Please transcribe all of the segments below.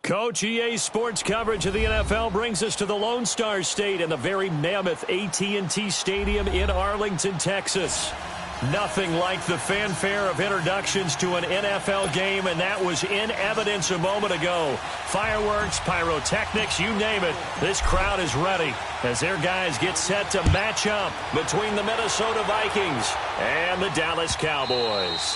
Coach, EA Sports coverage of the NFL brings us to the Lone Star State in the very mammoth AT&T Stadium in Arlington, Texas. Nothing like the fanfare of introductions to an NFL game, and that was in evidence a moment ago. Fireworks, pyrotechnics, you name it. This crowd is ready as their guys get set to match up between the Minnesota Vikings and the Dallas Cowboys.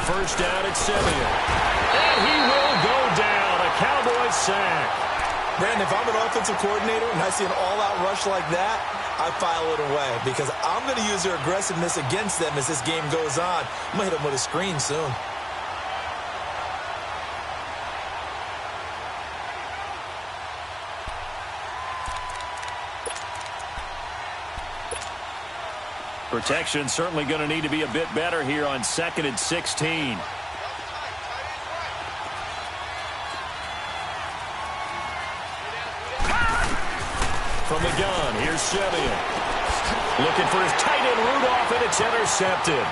First down at Simeon. And he will go down. A Cowboys sack. Brandon, if I'm an offensive coordinator and I see an all-out rush like that, I file it away because I'm going to use their aggressiveness against them as this game goes on. I'm going to hit them with a screen soon. Protection certainly going to need to be a bit better here on 2nd and 16. From the gun, here's Simeon. Looking for his tight end Rudolph, and it's intercepted.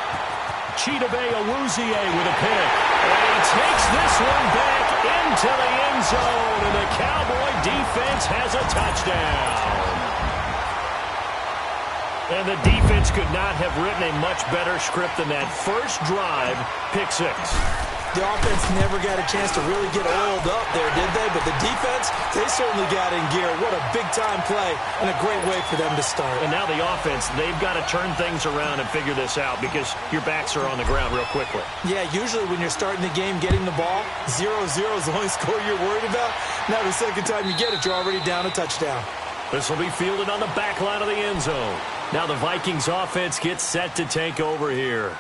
Chidobe Awuzie with a pick. And he takes this one back into the end zone, and the Cowboy defense has a touchdown. And the defense could not have written a much better script than that. First drive, pick six. The offense never got a chance to really get oiled up there, did they? But the defense, they certainly got in gear. What a big-time play and a great way for them to start. And now the offense, they've got to turn things around and figure this out because your backs are on the ground real quickly. Yeah, usually when you're starting the game, getting the ball, 0-0 is the only score you're worried about. Now the second time you get it, you're already down a touchdown. This will be fielded on the back line of the end zone. Now the Vikings offense gets set to take over here.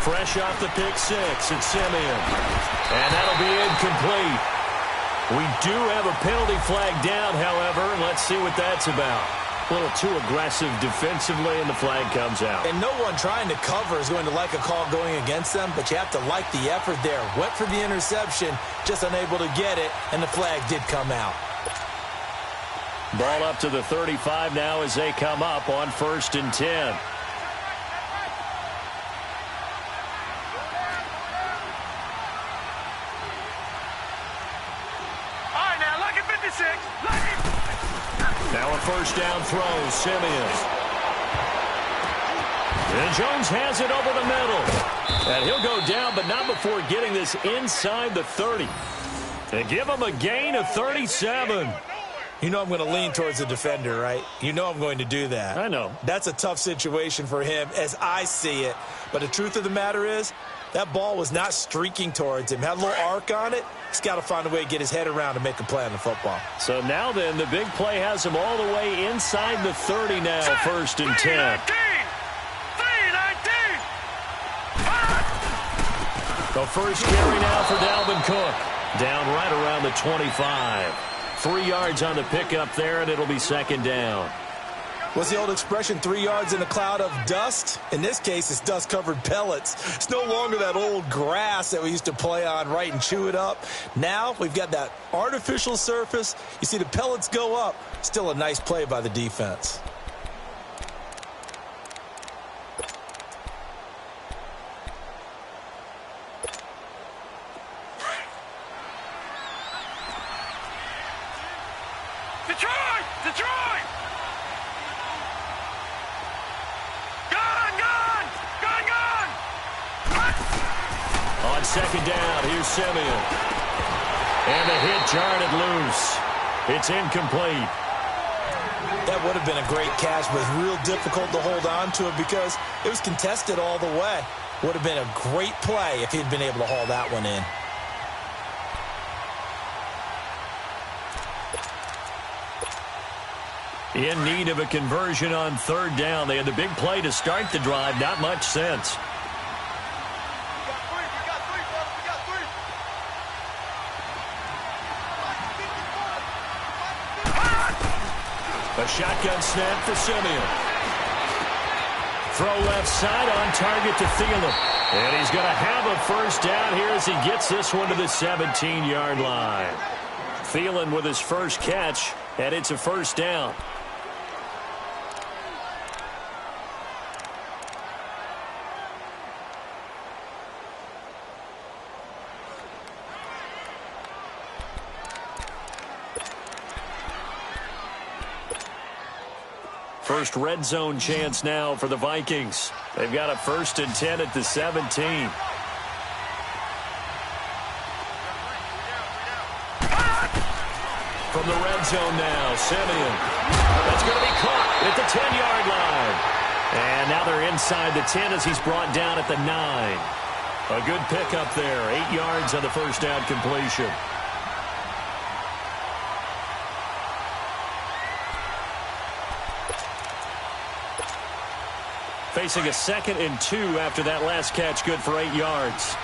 Fresh off the pick six, it's Simeon. And that'll be incomplete. We do have a penalty flag down, however, and let's see what that's about. A little too aggressive defensively, and the flag comes out. And no one trying to cover is going to like a call going against them, but you have to like the effort there. Went for the interception, just unable to get it, and the flag did come out. Ball up to the 35 now as they come up on 1st and 10. Now a first down throw, Simeon. And Jones has it over the middle. And he'll go down, but not before getting this inside the 30. And give him a gain of 37. You know I'm going to lean towards the defender, right? You know I'm going to do that. I know. That's a tough situation for him as I see it. But the truth of the matter is, that ball was not streaking towards him. Had a little arc on it. He's got to find a way to get his head around and make a play on the football. So now then, the big play has him all the way inside the 30 now, 1st and 10. The first carry now for Dalvin Cook. Down right around the 25. 3 yards on the pickup there, and it'll be 2nd down. What's the old expression, 3 yards in a cloud of dust? In this case, it's dust-covered pellets. It's no longer that old grass that we used to play on, right, and chew it up. Now we've got that artificial surface. You see the pellets go up. Still a nice play by the defense. Detroit! On 2nd down, here's Simeon. And the hit jarred it loose. It's incomplete. That would have been a great catch, but it's real difficult to hold on to it because it was contested all the way. Would have been a great play if he'd been able to haul that one in. In need of a conversion on third down. They had the big play to start the drive. Not much sense. A shotgun snap for Simeon. Throw left side on target to Thielen. And he's going to have a first down here as he gets this one to the 17-yard line. Thielen with his first catch, and it's a first down. First red zone chance now for the Vikings. They've got a 1st and 10 at the 17. From the red zone now, Simeon. That's going to be caught at the 10-yard line. And now they're inside the 10 as he's brought down at the 9. A good pickup there. 8 yards on the first down completion. Facing a 2nd and 2 after that last catch, good for 8 yards.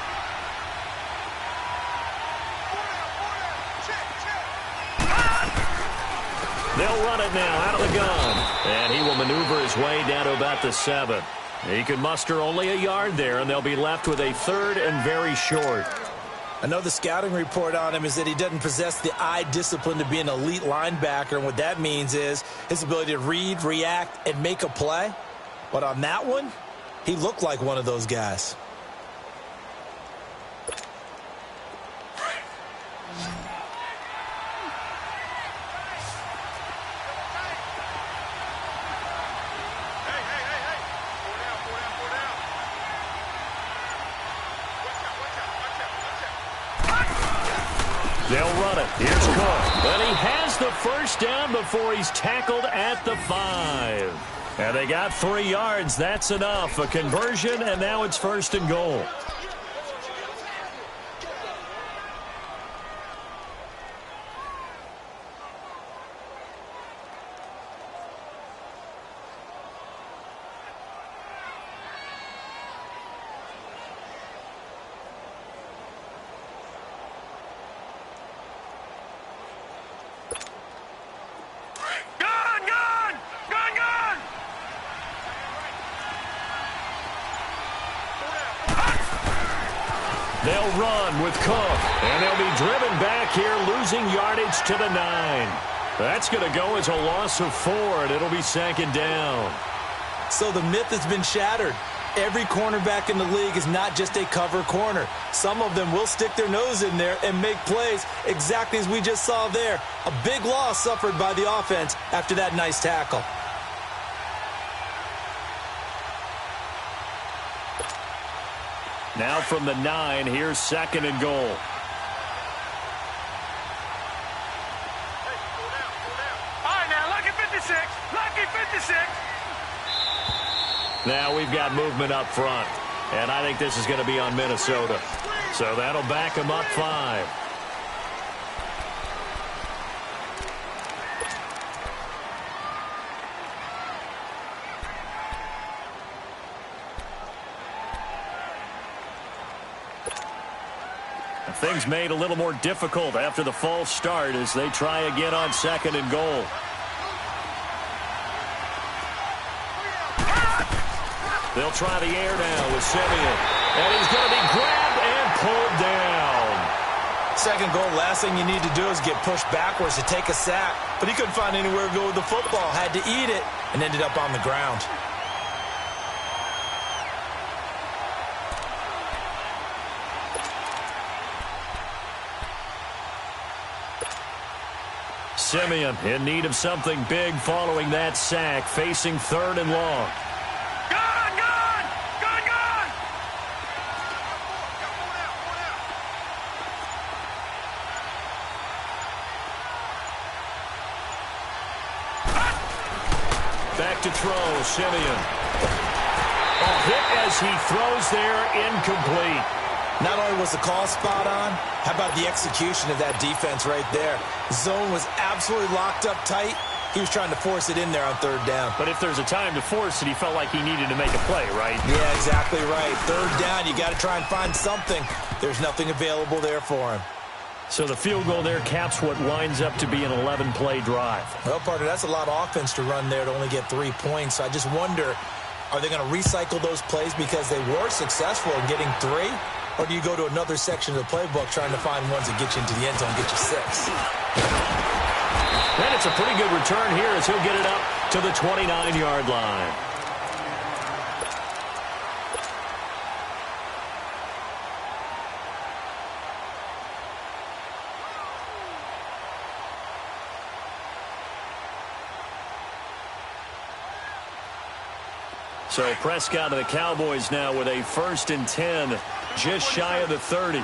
They'll run it now out of the gun. And he will maneuver his way down to about the 7. He can muster only a yard there, and they'll be left with a 3rd and very short. I know the scouting report on him is that he doesn't possess the eye discipline to be an elite linebacker, and what that means is his ability to read, react, and make a play. But on that one, he looked like one of those guys. They'll run it. Here's Cook. And he has the first down before he's tackled at the 5. And they got 3 yards. That's enough. A conversion, and now it's 1st and goal. They'll run with Cook, and they'll be driven back here, losing yardage to the 9. That's going to go as a loss of 4, and it'll be 2nd down. So the myth has been shattered. Every cornerback in the league is not just a cover corner. Some of them will stick their nose in there and make plays exactly as we just saw there. A big loss suffered by the offense after that nice tackle. Now from the 9, here's 2nd and goal. All right, now, lucky 56. Lucky 56. Now we've got movement up front. And I think this is going to be on Minnesota. So that'll back them up 5. Things made a little more difficult after the false start as they try again on 2nd and goal. They'll try the air now with Simeon. And he's going to be grabbed and pulled down. 2nd goal, last thing you need to do is get pushed backwards to take a sack. But he couldn't find anywhere to go with the football. Had to eat it and ended up on the ground. Simeon in need of something big following that sack, facing 3rd and long. Gone, gone, gone, gone. Back to throw, Simeon. Hit as he throws there, incomplete. Not only was the call spot on, how about the execution of that defense right there? Zone was absolutely locked up tight. He was trying to force it in there on third down. But if there's a time to force it, he felt like he needed to make a play, right? Yeah, exactly right. Third down, you got to try and find something. There's nothing available there for him. So the field goal there caps what winds up to be an 11-play drive. Well, partner, that's a lot of offense to run there to only get 3 points. So I just wonder, are they going to recycle those plays because they were successful in getting 3? Or do you go to another section of the playbook trying to find ones that get you into the end zone and get you 6? And it's a pretty good return here as he'll get it up to the 29-yard line. So Prescott and the Cowboys now with a 1st and 10, just shy of the 30.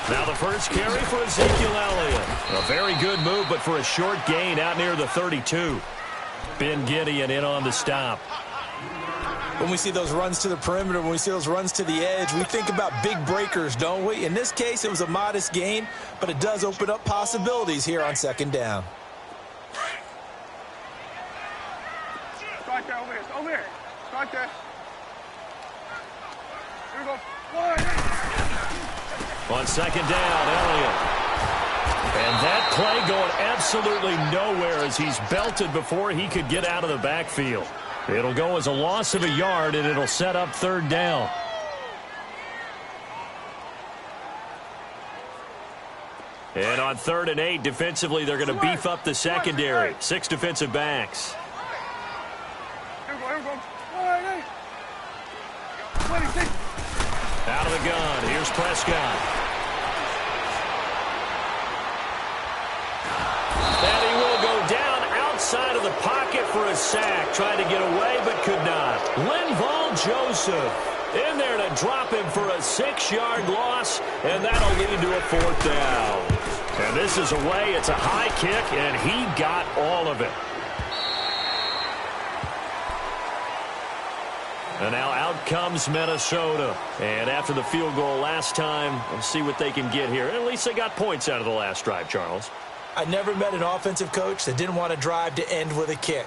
Now the first carry for Ezekiel Elliott. A very good move, but for a short gain out near the 32. Ben Gideon in on the stop. When we see those runs to the perimeter, when we see those runs to the edge, we think about big breakers, don't we? In this case, it was a modest gain, but it does open up possibilities here on 2nd down. Start there, over here. Start there. Here we go. On 2nd down, Elliott. And that play going absolutely nowhere as he's belted before he could get out of the backfield. It'll go as a loss of a yard, and it'll set up 3rd down. And on 3rd and 8, defensively, they're going to beef up the secondary. 6 defensive backs. Out of the gun. Here's Prescott. And he will go down outside of the pocket for a sack. Trying to get away, but could not. Linval Joseph in there to drop him for a 6-yard loss, and that'll lead to a 4th down. And this is away. It's a high kick, and he got all of it. And now out comes Minnesota. And after the field goal last time, we'll see what they can get here. At least they got points out of the last drive, Charles. I never met an offensive coach that didn't want to drive to end with a kick.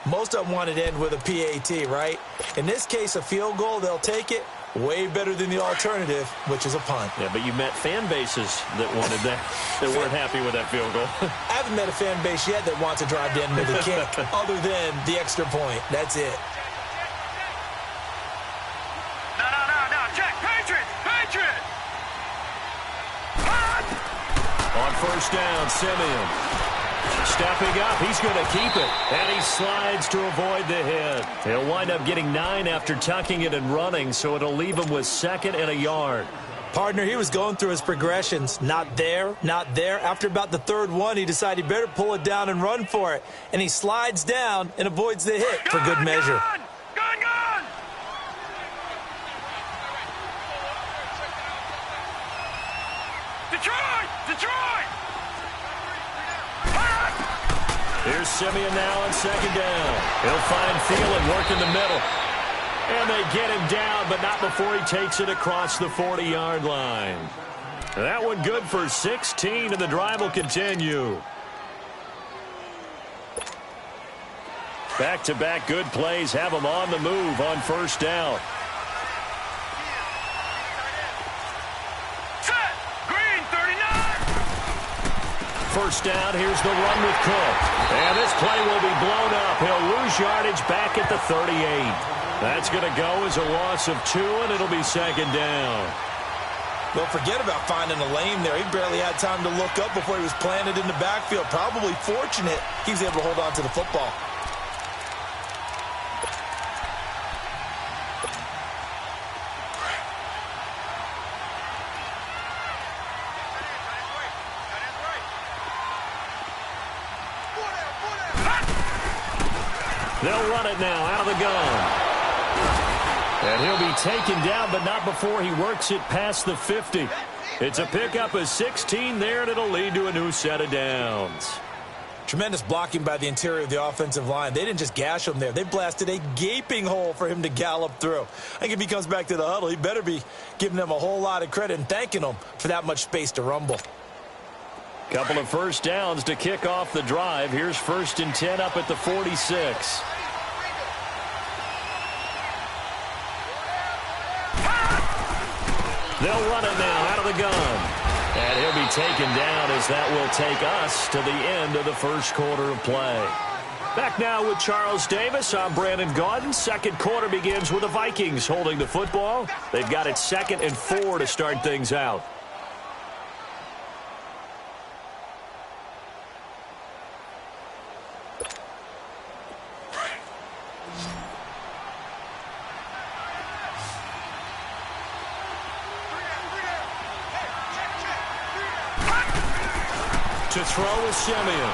Most of them wanted to end with a PAT, right? In this case, a field goal, they'll take it. Way better than the alternative, which is a punt. Yeah, but you met fan bases that wanted that, that weren't happy with that field goal. I haven't met a fan base yet that wants to drive to end with a kick other than the extra point. That's it. No, check. Patriot. On 1st down, Simeon. Stepping up, he's going to keep it. And he slides to avoid the hit. He'll wind up getting 9 after tucking it and running, so it'll leave him with 2nd and a yard. Partner, he was going through his progressions. Not there, not there. After about the 3rd one, he decided he better pull it down and run for it. And he slides down and avoids the hit for good measure. Gun! Detroit! Here's Simeon now on 2nd down. He'll find Thielen work in the middle. And they get him down, but not before he takes it across the 40-yard line. That one good for 16, and the drive will continue. Back-to-back good plays have him on the move on 1st down. Set! Green, 39! 1st down, here's the run with Cook. And this play will be blown up. He'll lose yardage back at the 38. That's going to go as a loss of 2, and it'll be 2nd down. Well, forget about finding a lane there. He barely had time to look up before he was planted in the backfield. Probably fortunate he was able to hold on to the football. They'll run it now out of the gun. And he'll be taken down, but not before he works it past the 50. It's a pickup of 16 there, and it'll lead to a new set of downs. Tremendous blocking by the interior of the offensive line. They didn't just gash him there. They blasted a gaping hole for him to gallop through. I think if he comes back to the huddle, he better be giving them a whole lot of credit and thanking them for that much space to rumble. Couple of first downs to kick off the drive. Here's 1st and 10 up at the 46. They'll run it now out of the gun. And he'll be taken down as that will take us to the end of the first quarter of play. Back now with Charles Davis. I'm Brandon Gaudin. Second quarter begins with the Vikings holding the football. They've got it 2nd and 4 to start things out. To throw is Simeon.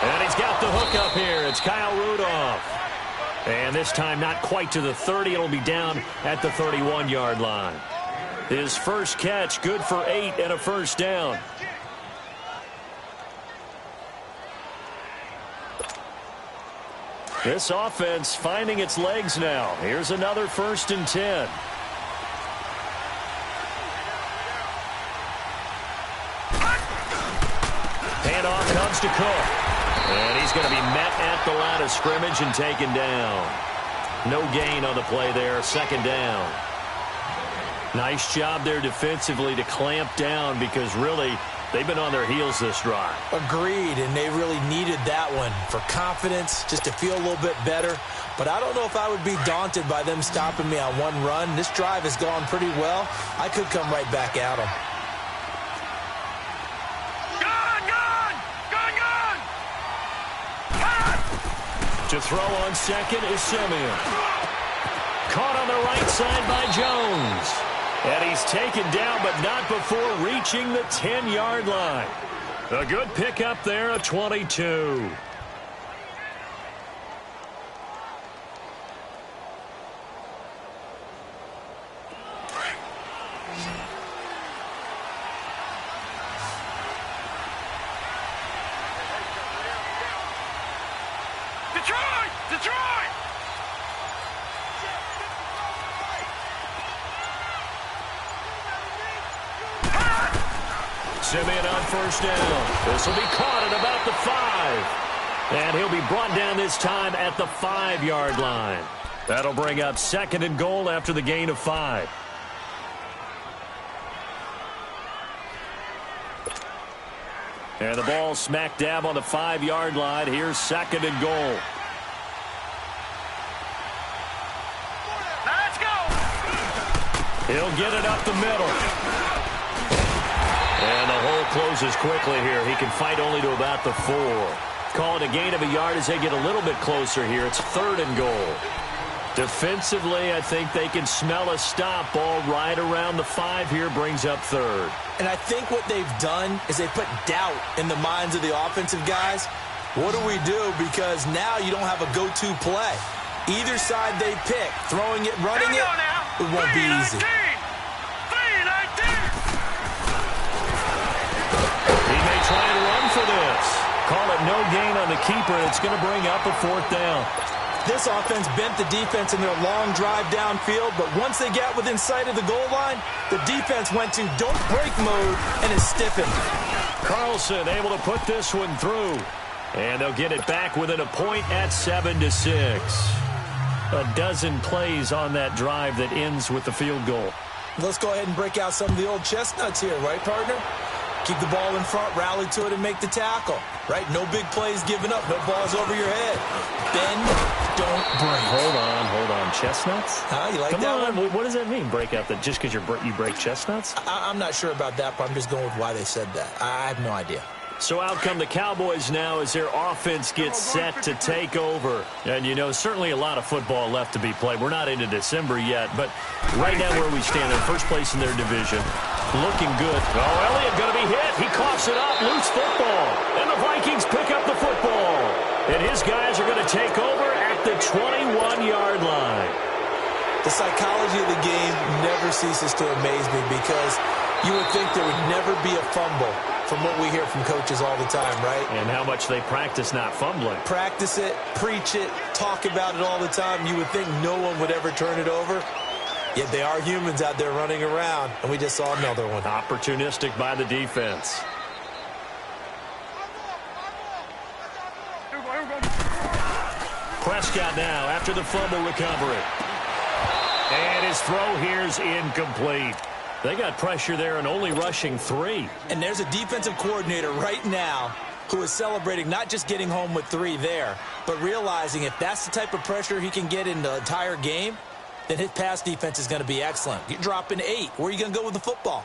And he's got the hook up here. It's Kyle Rudolph. And this time not quite to the 30. It'll be down at the 31-yard line. His first catch, good for 8 and a first down. This offense finding its legs now. Here's another 1st and 10. Handoff comes to Cook. And he's going to be met at the line of scrimmage and taken down. No gain on the play there. 2nd down. Nice job there defensively to clamp down because really they've been on their heels this drive. Agreed, and they really needed that one for confidence, just to feel a little bit better. But I don't know if I would be daunted by them stopping me on one run. This drive has gone pretty well. I could come right back at them. To throw on 2nd is Simeon. Caught on the right side by Jones. And he's taken down, but not before reaching the 10-yard line. A good pickup there, a 22. Simeon on 1st down. This will be caught at about the 5. And he'll be brought down this time at the 5-yard line. That'll bring up 2nd and goal after the gain of 5. And the ball smack dab on the 5-yard line. Here's 2nd and goal. Let's go. He'll get it up the middle. And the hole closes quickly here. He can fight only to about the 4. Call it a gain of a yard as they get a little bit closer here. It's 3rd and goal. Defensively, I think they can smell a stop. Ball right around the 5 here brings up 3rd. And I think what they've done is they put doubt in the minds of the offensive guys. What do we do? Because now you don't have a go-to play. Either side they pick, throwing it, running it, it won't be easy. Try and run for this. Call it no gain on the keeper, and it's going to bring up a 4th down. This offense bent the defense in their long drive downfield, but once they got within sight of the goal line, the defense went to don't break mode and is stiffened. Carlson able to put this one through. And they'll get it back within a point at 7-6. A dozen plays on that drive that ends with the field goal. Let's go ahead and break out some of the old chestnuts here, right, partner? Keep the ball in front, rally to it, and make the tackle. Right? No big plays given up. No balls over your head. Bend, don't break. Hold on. Chestnuts? Huh? You like Come that on. one? What does that mean, break out? That just because you break chestnuts? I'm not sure about that, but I'm just going with why they said that. I have no idea. So out come the Cowboys now as their offense gets set to take over. And, you know, certainly a lot of football left to be played. We're not into December yet, but right now where we stand, in first place in their division, looking good. Oh, Elliott going to be hit. He coughs it up. Loose football. And the Vikings pick up the football. And his guys are going to take over at the 21-yard line. The psychology of the game never ceases to amaze me because you would think there would never be a fumble from what we hear from coaches all the time, right? And how much they practice not fumbling. Practice it, preach it, talk about it all the time. You would think no one would ever turn it over. Yet they are humans out there running around, and we just saw another one. Opportunistic by the defense. Prescott now after the fumble recovery. And his throw here's incomplete. They got pressure there and only rushing 3. And there's a defensive coordinator right now who is celebrating not just getting home with 3 there, but realizing if that's the type of pressure he can get in the entire game, then his pass defense is going to be excellent. You're dropping 8. Where are you going to go with the football?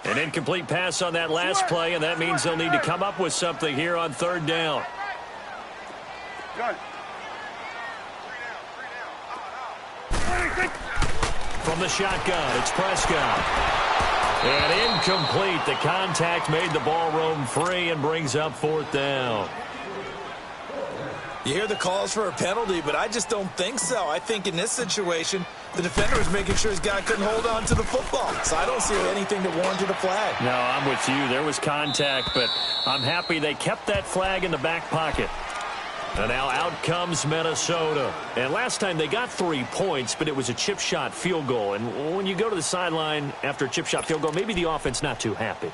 An incomplete pass on that last play, and that means they'll need to come up with something here on 3rd down. From the shotgun, it's Prescott. And incomplete. The contact made the ball roam free and brings up 4th down. You hear the calls for a penalty, but I just don't think so. I think in this situation, the defender was making sure his guy couldn't hold on to the football. So I don't see anything that warranted a flag. No, I'm with you. There was contact, but I'm happy they kept that flag in the back pocket. And now out comes Minnesota. And last time they got 3 points, but it was a chip shot field goal. And when you go to the sideline after a chip shot field goal, maybe the offense not too happy.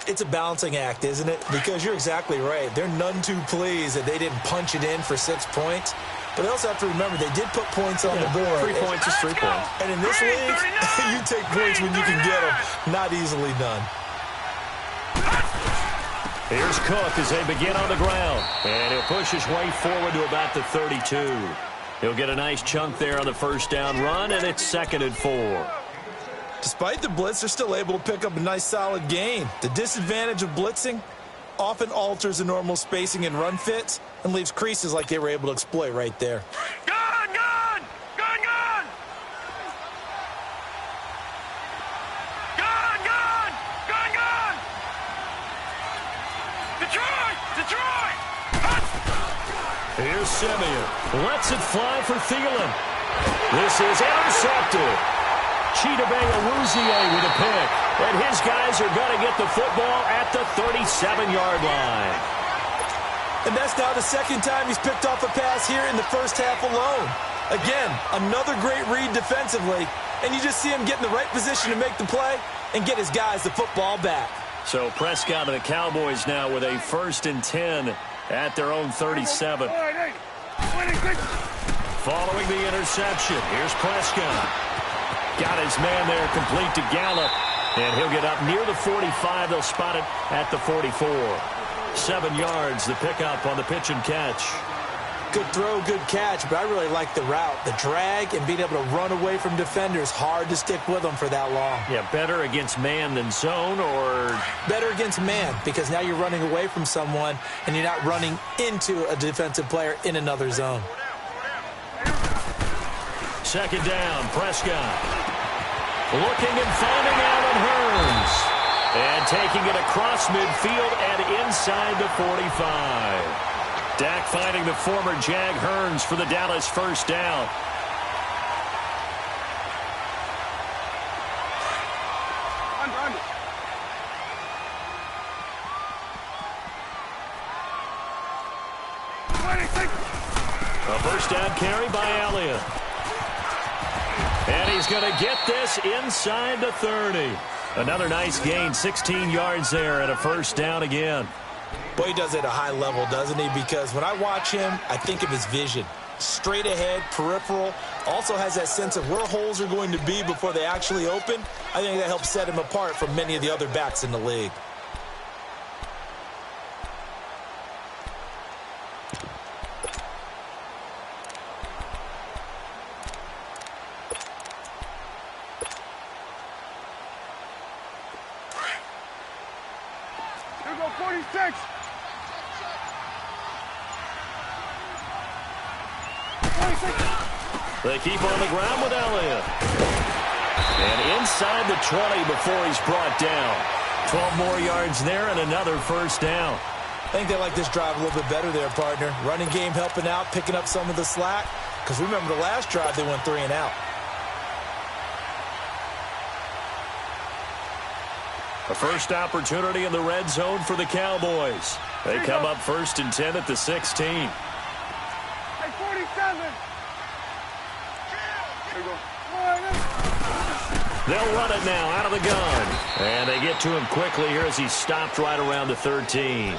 It's a balancing act, isn't it? Because you're exactly right. They're none too pleased that they didn't punch it in for 6 points. But they also have to remember they did put points on the board. 3 points is 3 points. And in this league, you take points when you can get them. Not easily done. Here's Cook as they begin on the ground. And he'll push his way forward to about the 32. He'll get a nice chunk there on the 1st down run, and it's 2nd and 4. Despite the blitz, they're still able to pick up a nice solid gain. The disadvantage of blitzing often alters the normal spacing and run fits and leaves creases like they were able to exploit right there. Gun, gun! Gun, gun! Gun, gun! Gun, gun! Detroit! Detroit! Here's Simeon. Lets it fly for Thielen. This is intercepted. Chidobe Awuzie with a pick. And his guys are going to get the football at the 37-yard line. And that's now the 2nd time he's picked off a pass here in the 1st half alone. Again, another great read defensively. And you just see him get in the right position to make the play and get his guys the football back. So Prescott and the Cowboys now with a 1st and 10 at their own 37. Following the interception, here's Prescott. Got his man there complete to Gallup. And he'll get up near the 45. They'll spot it at the 44. 7 yards, the pickup on the pitch and catch. Good throw, good catch, but I really like the route. The drag and being able to run away from defenders, hard to stick with them for that long. Yeah, better against man than zone, or? Better against man, because now you're running away from someone and you're not running into a defensive player in another zone. 2nd down, Prescott. Looking and finding Allen Hurns. And taking it across midfield and inside the 45. Dak finding the former Jag Hurns for the Dallas 1st down. A 1st down carry by Elliott. And he's going to get this inside the 30. Another nice gain, 16 yards there and a 1st down again. Boy, he does it at a high level, doesn't he? Because when I watch him, I think of his vision. Straight ahead, peripheral. Also has that sense of where holes are going to be before they actually open. I think that helps set him apart from many of the other backs in the league. Here go 46. They keep on the ground with Elliott. And inside the 20 before he's brought down. 12 more yards there and another 1st down. I think they like this drive a little bit better there, partner. Running game helping out, picking up some of the slack. Because remember the last drive, they went 3 and out. A first opportunity in the red zone for the Cowboys. They come up 1st and 10 at the 16. Hey, 47. There you go. They'll run it now out of the gun. And they get to him quickly here as he's stopped right around the 13.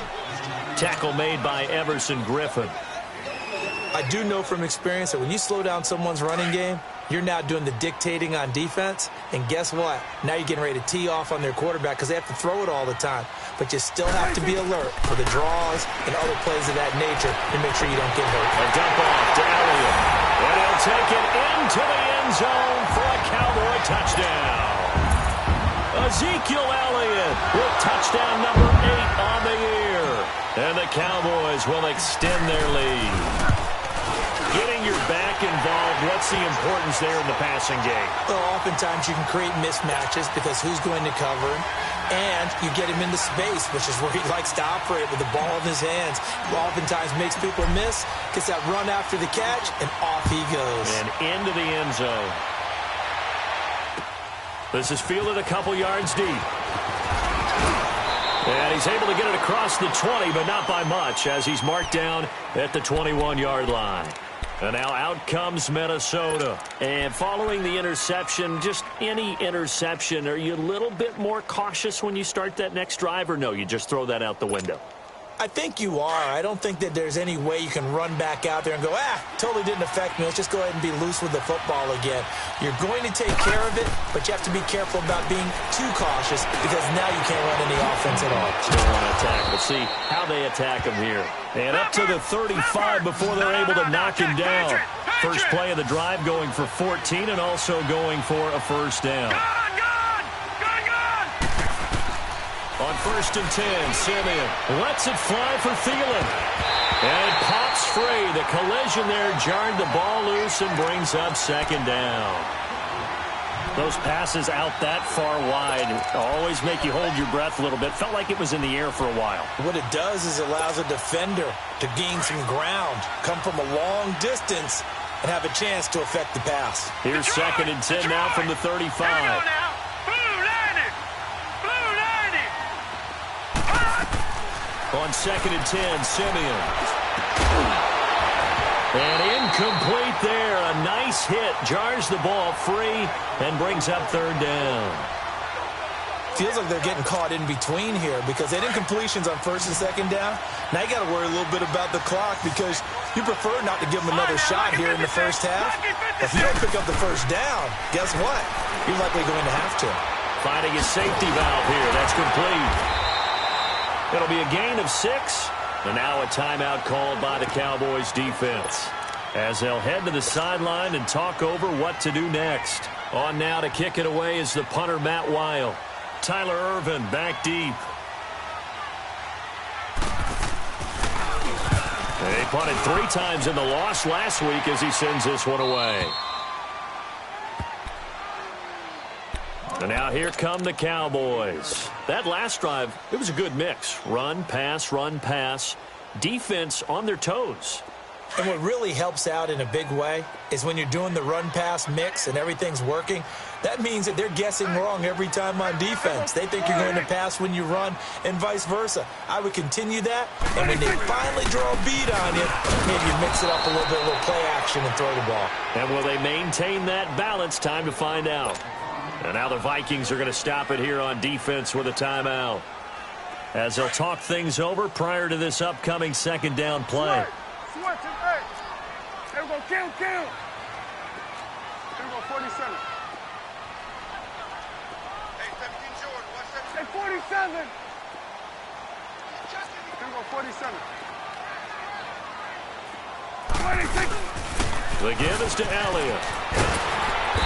Tackle made by Everson Griffin. I do know from experience that when you slow down someone's running game, you're now doing the dictating on defense. And guess what? Now you're getting ready to tee off on their quarterback because they have to throw it all the time. But you still have to be alert for the draws and other plays of that nature to make sure you don't get hurt. A dump off to Elliott. And he'll take it into the end zone for a Cowboy touchdown. Ezekiel Elliott with touchdown number 8 on the year. And the Cowboys will extend their lead. Getting your back involved, what's the importance there in the passing game? Well, oftentimes you can create mismatches because who's going to cover him? And you get him into space, which is where he likes to operate with the ball in his hands. Oftentimes makes people miss, gets that run after the catch, and off he goes. And into the end zone. This is fielded a couple yards deep. And he's able to get it across the 20, but not by much, as he's marked down at the 21-yard line. And now out comes Minnesota. And following the interception, just any interception, are you a little bit more cautious when you start that next drive, or no, you just throw that out the window? I think you are. I don't think that there's any way you can run back out there and go, totally didn't affect me. Let's just go ahead and be loose with the football again. You're going to take care of it, but you have to be careful about being too cautious because now you can't run any offense at all. Still want to attack. We'll see how they attack him here. And up to the 35 before they're able to knock him down. First play of the drive going for 14 and also going for a first down. On 1st and 10, Simeon lets it fly for Thielen. And it pops free. The collision there jarred the ball loose and brings up 2nd down. Those passes out that far wide always make you hold your breath a little bit. Felt like it was in the air for a while. What it does is it allows a defender to gain some ground, come from a long distance, and have a chance to affect the pass. Here's 2nd and 10 now from the 35. On 2nd and 10, Simeon. And incomplete there. A nice hit. Jars the ball free and brings up 3rd down. Feels like they're getting caught in between here because they did incompletions on 1st and 2nd down. Now you got to worry a little bit about the clock because you prefer not to give them another shot here in the first half. If you don't pick up the 1st down, guess what? You're likely going to have to. Finding a safety valve here. That's complete. It'll be a gain of 6. And now a timeout called by the Cowboys defense as they'll head to the sideline and talk over what to do next. On now to kick it away is the punter, Matt Weil. Tyler Ervin back deep. They punted 3 times in the loss last week as he sends this one away. And now here come the Cowboys. That last drive, it was a good mix. Run, pass, defense on their toes. And what really helps out in a big way is when you're doing the run-pass mix and everything's working, that means that they're guessing wrong every time on defense. They think you're going to pass when you run and vice versa. I would continue that, and when they finally draw a beat on you, maybe you mix it up a little bit, a little play action and throw the ball. And will they maintain that balance? Time to find out. And now the Vikings are going to stop it here on defense with a timeout as they'll talk things over prior to this upcoming 2nd down play. Switch it, hey. There we go, kill. There we go, 47. Hey, 17 Jordan, watch that. Hey, 47. There we go, 47. 26. The give is to Elliott.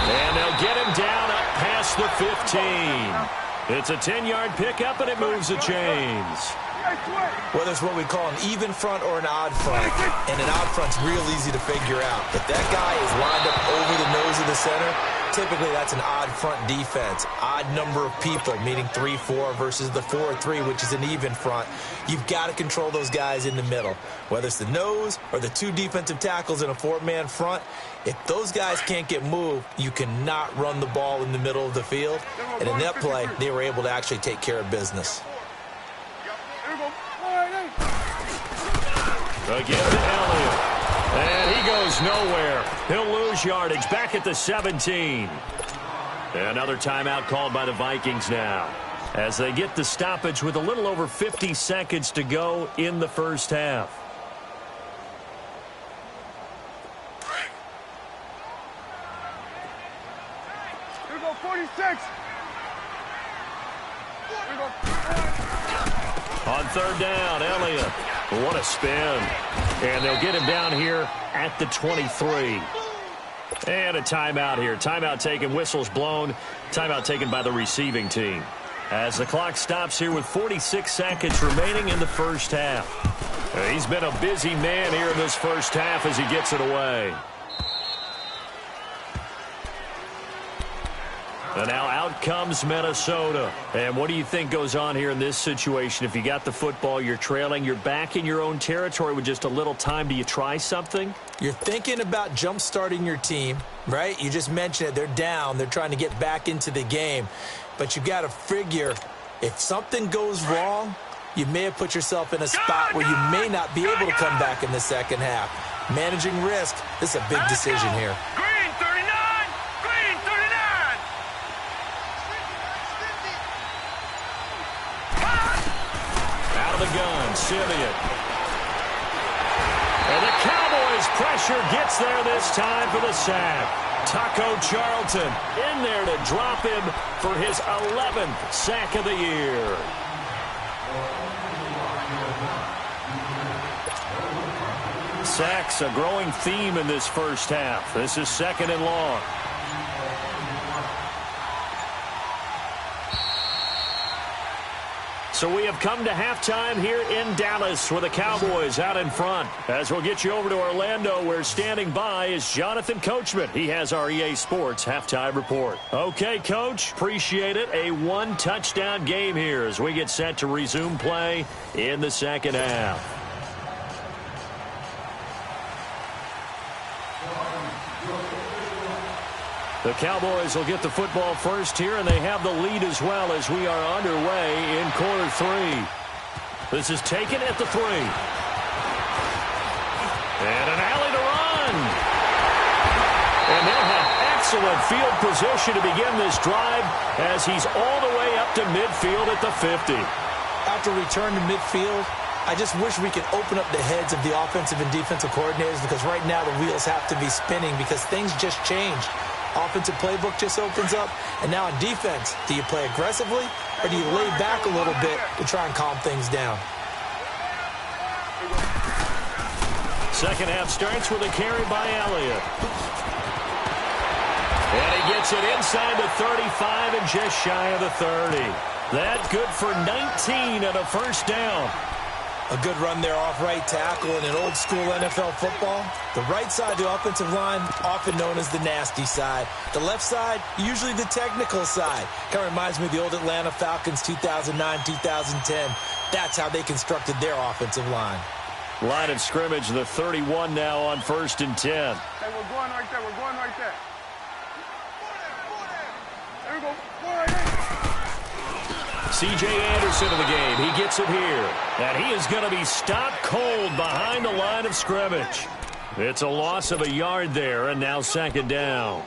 And they'll get him down up past the 15. It's a 10-yard pickup, and it moves the chains. Whether it's what we call an even front or an odd front, and an odd front's real easy to figure out. If that guy is lined up over the nose of the center, Typically, that's an odd front defense. Odd number of people, meaning 3-4 versus the 4-3, which is an even front. You've got to control those guys in the middle. Whether it's the nose or the two defensive tackles in a four-man front, if those guys can't get moved, you cannot run the ball in the middle of the field. And in that play, they were able to actually take care of business. Again to Elliott. And he goes nowhere. He'll lose yardage back at the 17. Another timeout called by the Vikings now, as they get the stoppage with a little over 50 seconds to go in the first half. Here we go, 46. Here we go. On third down, Elliott. What a spin. And they'll get him down here at the 23. And a timeout here. Timeout taken, whistles blown. Timeout taken by the receiving team, as the clock stops here with 46 seconds remaining in the first half. He's been a busy man here in this first half as he gets it away. And now out comes Minnesota. And what do you think goes on here in this situation? If you got the football, you're trailing, you're back in your own territory with just a little time. Do you try something? You're thinking about jump-starting your team, right? You just mentioned it. They're down. They're trying to get back into the game. But you got to figure, if something goes wrong, you may have put yourself in a spot where you may not be able to come back in the second half. Managing risk, this is a big decision here. Green 39. Green 39. Out of the gun, Simeon. And the Cowboys' pressure gets there this time for the sack. Taco Charlton in there to drop him for his 11th sack of the year. Sacks, a growing theme in this first half. This is second and long. So we have come to halftime here in Dallas with the Cowboys out in front. As we'll get you over to Orlando, where standing by is Jonathan Coachman. He has our EA Sports halftime report. Okay, Coach, appreciate it. A one-touchdown game here as we get set to resume play in the second half. The Cowboys will get the football first here, and they have the lead as well as we are underway in quarter three. This is taken at the 3. And an alley to run. And they'll have excellent field position to begin this drive as he's all the way up to midfield at the 50. After return to midfield, I just wish we could open up the heads of the offensive and defensive coordinators, because right now the wheels have to be spinning because things just changed. Offensive playbook just opens up. And now on defense, do you play aggressively or do you lay back a little bit to try and calm things down? Second half starts with a carry by Elliott. And he gets it inside the 35 and just shy of the 30. That good for 19 and a first down. A good run there off right tackle in an old-school NFL football. The right side of the offensive line, often known as the nasty side. The left side, usually the technical side. Kind of reminds me of the old Atlanta Falcons 2009-2010. That's how they constructed their offensive line. Line of scrimmage, the 31 now on 1st and 10. Hey, we're going right there. We're going right there. There we go. Go right there. C.J. Anderson in the game. He gets it here. And he is going to be stopped cold behind the line of scrimmage. It's a loss of a yard there, and now second down.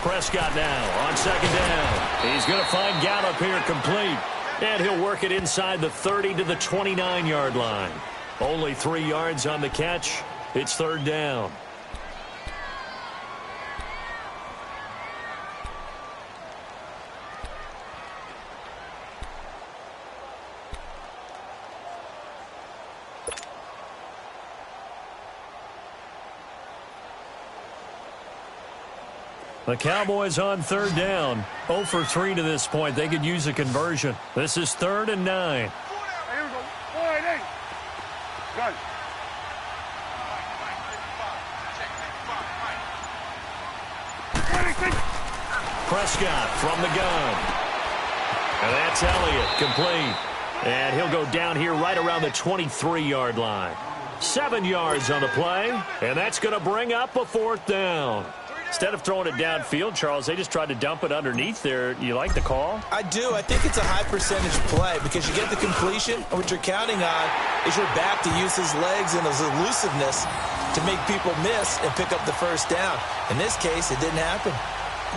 Prescott now on second down. He's going to find Gallup here complete. And he'll work it inside the 30 to the 29-yard line. Only 3 yards on the catch. It's third down. The Cowboys on third down. 0 for 3 to this point. They could use a conversion. This is 3rd and 9. Here we go. 4-8. Gun. Prescott from the gun. And that's Elliott, complete. And he'll go down here right around the 23-yard line. 7 yards on the play, and that's going to bring up a 4th down. Instead of throwing it downfield, Charles, they just tried to dump it underneath there. You like the call? I do. I think it's a high-percentage play because you get the completion, and what you're counting on is your back to use his legs and his elusiveness to make people miss and pick up the first down. In this case, it didn't happen.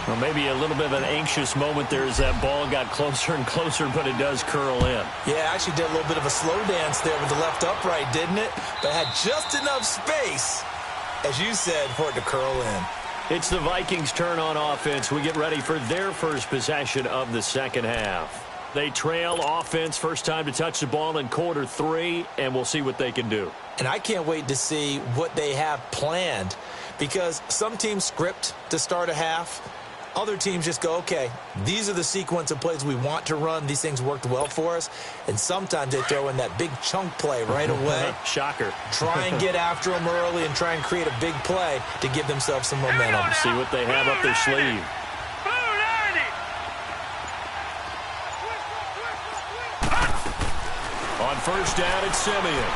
Well, maybe a little bit of an anxious moment there as that ball got closer and closer, but it does curl in. Yeah, actually did a little bit of a slow dance there with the left upright, didn't it? But had just enough space, as you said, for it to curl in. It's the Vikings' turn on offense. We get ready for their first possession of the second half. They trail offense, first time to touch the ball in quarter 3, and we'll see what they can do. And I can't wait to see what they have planned because some teams script to start a half. Other teams just go, okay, these are the sequence of plays we want to run. These things worked well for us. And sometimes they throw in that big chunk play right away. Shocker. Try and get after them early and try and create a big play to give themselves some momentum. See what they have up their sleeve. On first down, it's Simeon.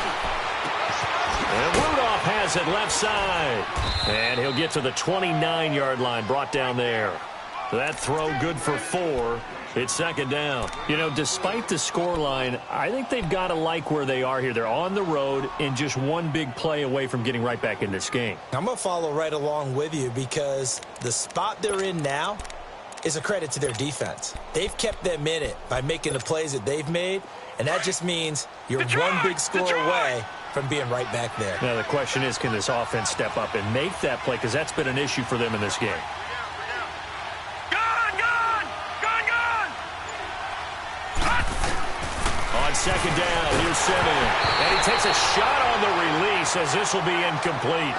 And Rudolph has it left side. And he'll get to the 29-yard line, brought down there. That throw good for 4. It's second down. You know, despite the scoreline, I think they've got to like where they are here. They're on the road and just one big play away from getting right back in this game. I'm going to follow right along with you because the spot they're in now is a credit to their defense. They've kept them in it by making the plays that they've made, and that just means you're one big score away from being right back there. Now, the question is, can this offense step up and make that play? Because that's been an issue for them in this game. On second down, here's Simeon. And he takes a shot on the release as this will be incomplete.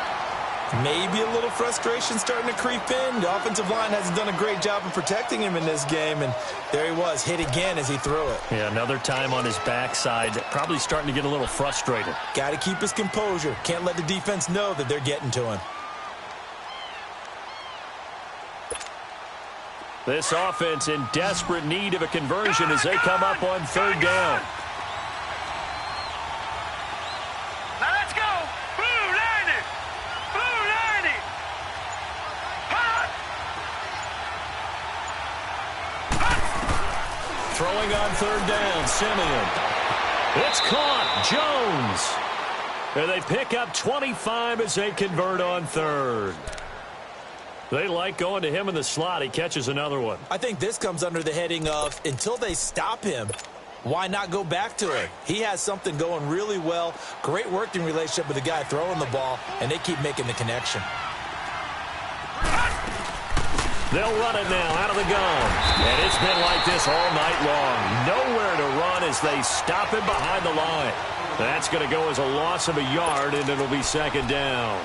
Maybe a little frustration starting to creep in. The offensive line hasn't done a great job of protecting him in this game, and there he was, hit again as he threw it. Yeah, another time on his backside, probably starting to get a little frustrated. Got to keep his composure. Can't let the defense know that they're getting to him. This offense in desperate need of a conversion as they come up on third down. Throwing on third down, Simeon. It's caught, Jones. And they pick up 25 as they convert on third. They like going to him in the slot. He catches another one. I think this comes under the heading of until they stop him, why not go back to it? He has something going really well. Great working relationship with the guy throwing the ball, and they keep making the connection. They'll run it now out of the gun. And it's been like this all night long. Nowhere to run as they stop him behind the line. That's going to go as a loss of a yard, and it'll be second down.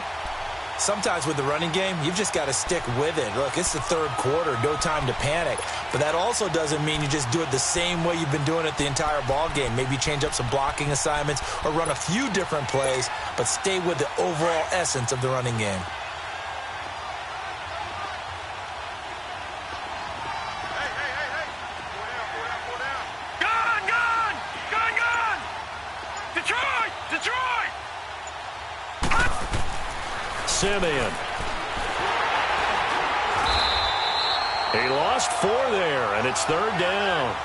Sometimes with the running game, you've just got to stick with it. Look, it's the third quarter, no time to panic. But that also doesn't mean you just do it the same way you've been doing it the entire ball game. Maybe change up some blocking assignments or run a few different plays, but stay with the overall essence of the running game. Simeon. He lost 4 there, and it's third down.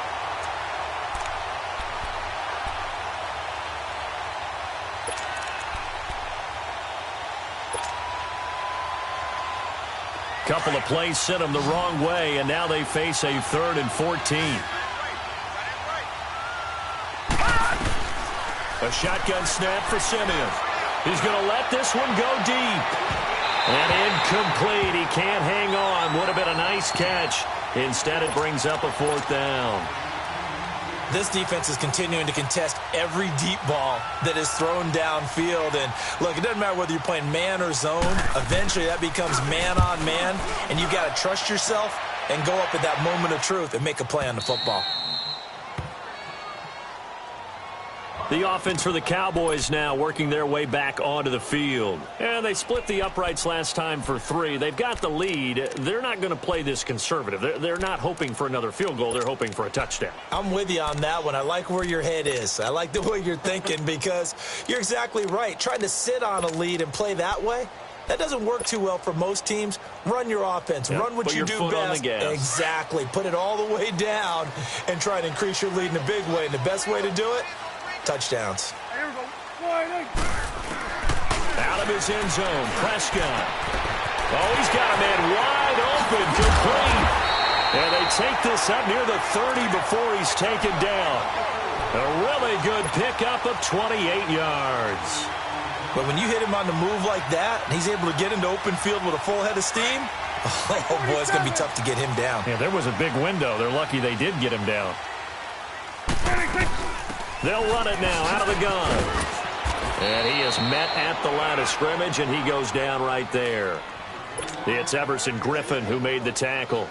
Couple of plays sent them the wrong way, and now they face a 3rd and 14. A shotgun snap for Simeon. He's going to let this one go deep. And incomplete. He can't hang on. Would have been a nice catch. Instead, it brings up a 4th down. This defense is continuing to contest every deep ball that is thrown downfield. And, look, it doesn't matter whether you're playing man or zone. Eventually, that becomes man on man, and you've got to trust yourself and go up at that moment of truth and make a play on the football. The offense for the Cowboys now working their way back onto the field. And they split the uprights last time for 3. They've got the lead. They're not going to play this conservative. They're not hoping for another field goal. They're hoping for a touchdown. I'm with you on that one. I like where your head is. I like the way you're thinking because you're exactly right. Trying to sit on a lead and play that way, that doesn't work too well for most teams. Run your offense. Yep. Run what Put you your do foot best. on the gas. Exactly. Put it all the way down and try to increase your lead in a big way. And the best way to do it, touchdowns. Here we go. 1, 8. Out of his end zone, Prescott. Oh, he's got a man wide open, complete. And they take this up near the 30 before he's taken down. A really good pickup of 28 yards. But when you hit him on the move like that, and he's able to get into open field with a full head of steam, oh, boy, it's going to be tough to get him down. Yeah, there was a big window. They're lucky they did get him down. They'll run it now out of the gun. And he is met at the line of scrimmage, and he goes down right there. It's Everson Griffin who made the tackle.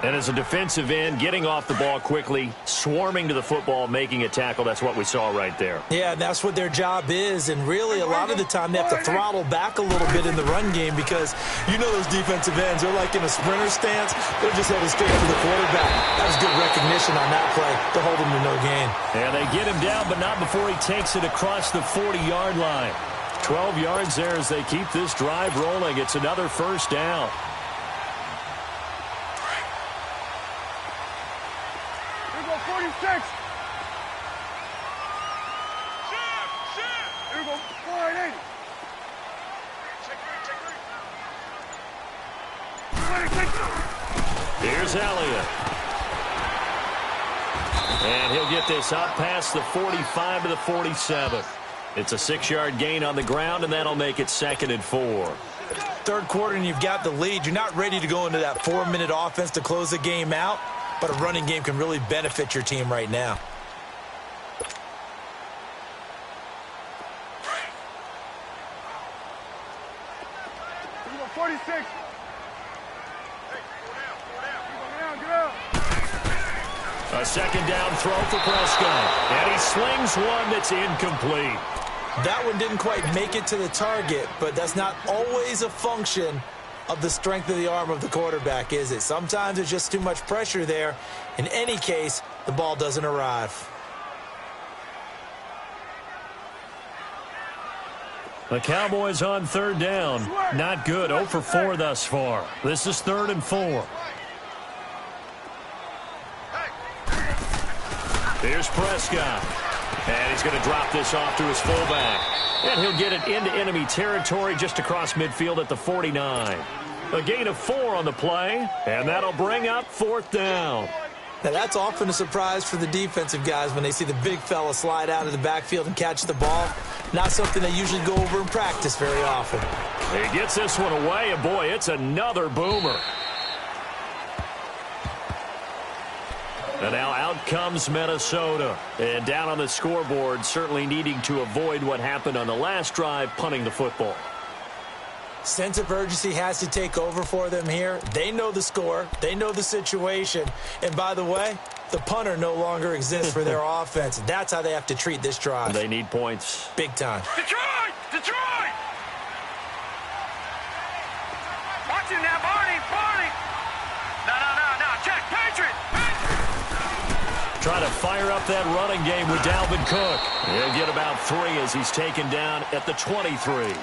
And as a defensive end, getting off the ball quickly, swarming to the football, making a tackle, that's what we saw right there. Yeah, that's what their job is. And really, a lot of the time, they have to throttle back a little bit in the run game because you know those defensive ends, they're like in a sprinter stance. They're just headed straight for the quarterback. That was good recognition on that play to hold him to no gain. And they get him down, but not before he takes it across the 40-yard line. 12 yards there as they keep this drive rolling. It's another first down. Here we go. 46. Here we go. 1, 8. Here's Elliott. And he'll get this up past the 45 to the 47. It's a 6-yard gain on the ground, and that'll make it 2nd and 4. Third quarter, and you've got the lead. You're not ready to go into that 4-minute offense to close the game out, but a running game can really benefit your team right now. Here we go. 46. Hey, go down. Get up. A 2nd down throw for Prescott. And he slings one that's incomplete. That one didn't quite make it to the target, but that's not always a function of the strength of the arm of the quarterback, is it? Sometimes there's just too much pressure there. In any case, the ball doesn't arrive. The Cowboys on 3rd down. Not good. 0 for 4 thus far. This is 3rd and 4. Here's Prescott. And he's going to drop this off to his fullback. And he'll get it into enemy territory just across midfield at the 49. A gain of 4 on the play, and that'll bring up 4th down. Now, that's often a surprise for the defensive guys when they see the big fella slide out of the backfield and catch the ball. Not something they usually go over in practice very often. He gets this one away, and boy, it's another boomer. And now out comes Minnesota. And down on the scoreboard, certainly needing to avoid what happened on the last drive, punting the football. Sense of urgency has to take over for them here. They know the score. They know the situation. And by the way, the punter no longer exists for their offense. That's how they have to treat this drive. They need points. Big time. Detroit! Detroit! Watch it now, Barney! Barney! No. Check. Patriot! Trying to fire up that running game with Dalvin Cook. He'll get about 3 as he's taken down at the 23.